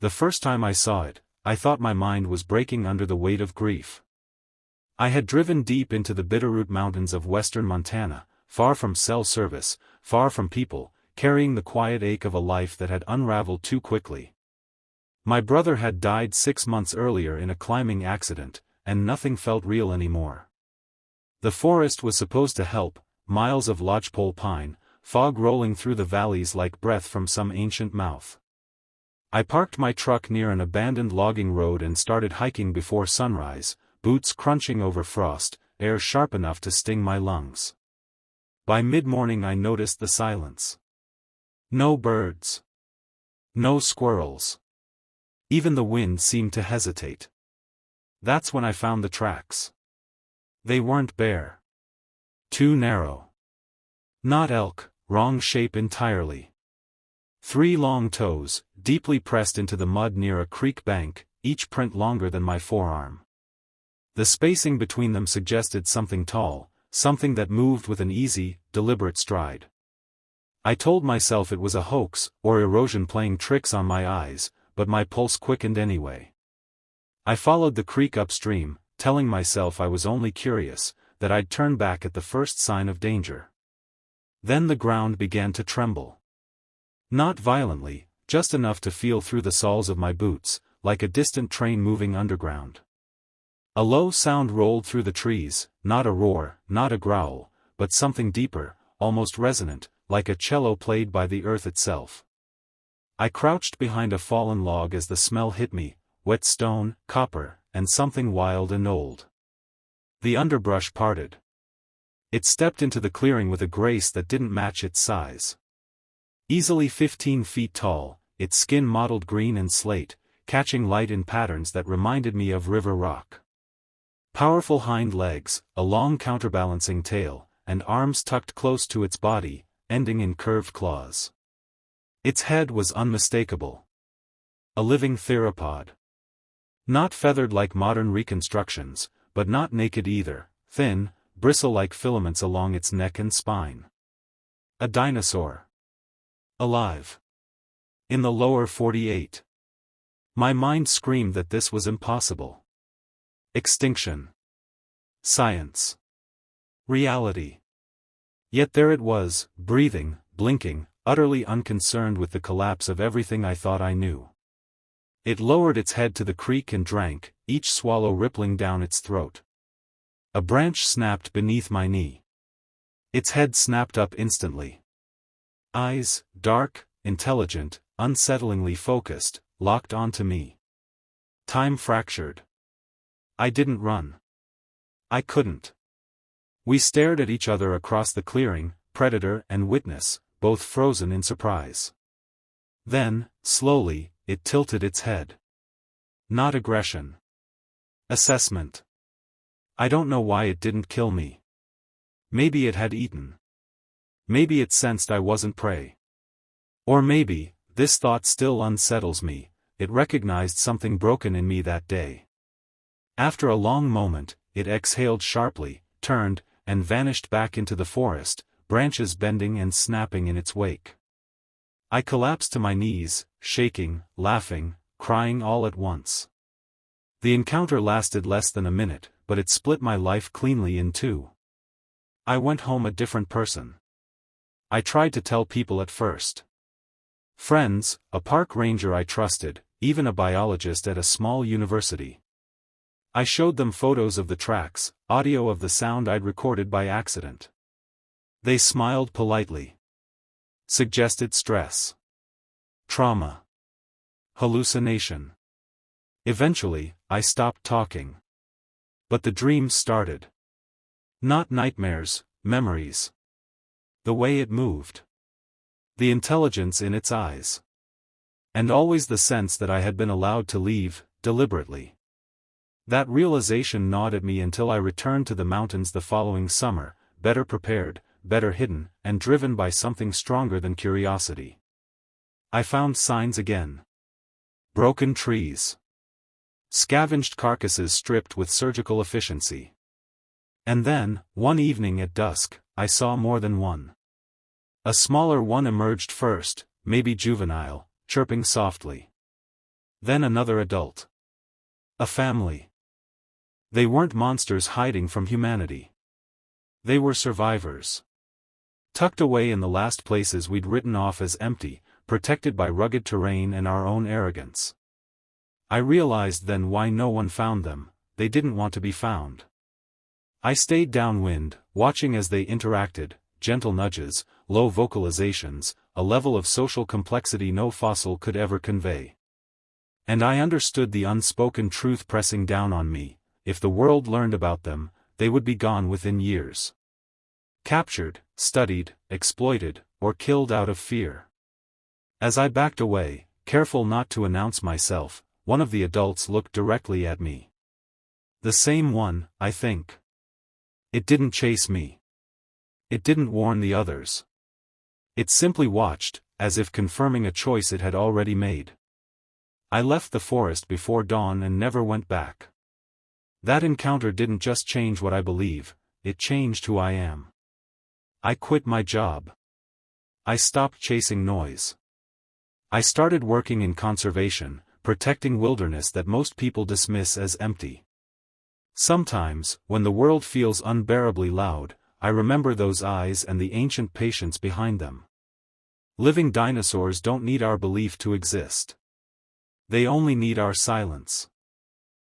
The first time I saw it, I thought my mind was breaking under the weight of grief. I had driven deep into the Bitterroot Mountains of western Montana, far from cell service, far from people, carrying the quiet ache of a life that had unraveled too quickly. My brother had died 6 months earlier in a climbing accident, and nothing felt real anymore. The forest was supposed to help, miles of lodgepole pine, fog rolling through the valleys like breath from some ancient mouth. I parked my truck near an abandoned logging road and started hiking before sunrise, boots crunching over frost, air sharp enough to sting my lungs. By mid-morning I noticed the silence. No birds. No squirrels. Even the wind seemed to hesitate. That's when I found the tracks. They weren't bare. Too narrow. Not elk, wrong shape entirely. 3 long toes, deeply pressed into the mud near a creek bank, each print longer than my forearm. The spacing between them suggested something tall, something that moved with an easy, deliberate stride. I told myself it was a hoax, or erosion playing tricks on my eyes, but my pulse quickened anyway. I followed the creek upstream, telling myself I was only curious, that I'd turn back at the first sign of danger. Then the ground began to tremble. Not violently, just enough to feel through the soles of my boots, like a distant train moving underground. A low sound rolled through the trees, not a roar, not a growl, but something deeper, almost resonant, like a cello played by the earth itself. I crouched behind a fallen log as the smell hit me, wet stone, copper, and something wild and old. The underbrush parted. It stepped into the clearing with a grace that didn't match its size. Easily 15 feet tall, its skin mottled green and slate, catching light in patterns that reminded me of river rock. Powerful hind legs, a long counterbalancing tail, and arms tucked close to its body, ending in curved claws. Its head was unmistakable. A living theropod. Not feathered like modern reconstructions, but not naked either, thin, bristle-like filaments along its neck and spine. A dinosaur. Alive. In the lower 48. My mind screamed that this was impossible. Extinction. Science. Reality. Yet there it was, breathing, blinking, utterly unconcerned with the collapse of everything I thought I knew. It lowered its head to the creek and drank, each swallow rippling down its throat. A branch snapped beneath my knee. Its head snapped up instantly. Eyes, dark, intelligent, unsettlingly focused, locked onto me. Time fractured. I didn't run. I couldn't. We stared at each other across the clearing, predator and witness, both frozen in surprise. Then, slowly, it tilted its head. Not aggression. Assessment. I don't know why it didn't kill me. Maybe it had eaten. Maybe it sensed I wasn't prey. Or maybe, this thought still unsettles me, it recognized something broken in me that day. After a long moment, it exhaled sharply, turned, and vanished back into the forest, branches bending and snapping in its wake. I collapsed to my knees, shaking, laughing, crying all at once. The encounter lasted less than a minute, but it split my life cleanly in two. I went home a different person. I tried to tell people at first. Friends, a park ranger I trusted, even a biologist at a small university. I showed them photos of the tracks, audio of the sound I'd recorded by accident. They smiled politely. Suggested stress. Trauma. Hallucination. Eventually, I stopped talking. But the dreams started. Not nightmares, memories. The way it moved. The intelligence in its eyes. And always the sense that I had been allowed to leave, deliberately. That realization gnawed at me until I returned to the mountains the following summer, better prepared, better hidden, and driven by something stronger than curiosity. I found signs again. Broken trees. Scavenged carcasses stripped with surgical efficiency. And then, one evening at dusk, I saw more than one. A smaller one emerged first, maybe juvenile, chirping softly. Then another adult. A family. They weren't monsters hiding from humanity. They were survivors. Tucked away in the last places we'd written off as empty, protected by rugged terrain and our own arrogance. I realized then why no one found them. They didn't want to be found. I stayed downwind, watching as they interacted, gentle nudges, low vocalizations, a level of social complexity no fossil could ever convey. And I understood the unspoken truth pressing down on me: if the world learned about them, they would be gone within years. Captured, studied, exploited, or killed out of fear. As I backed away, careful not to announce myself, one of the adults looked directly at me. The same one, I think. It didn't chase me. It didn't warn the others. It simply watched, as if confirming a choice it had already made. I left the forest before dawn and never went back. That encounter didn't just change what I believe, it changed who I am. I quit my job. I stopped chasing noise. I started working in conservation, protecting wilderness that most people dismiss as empty. Sometimes, when the world feels unbearably loud, I remember those eyes and the ancient patience behind them. Living dinosaurs don't need our belief to exist. They only need our silence.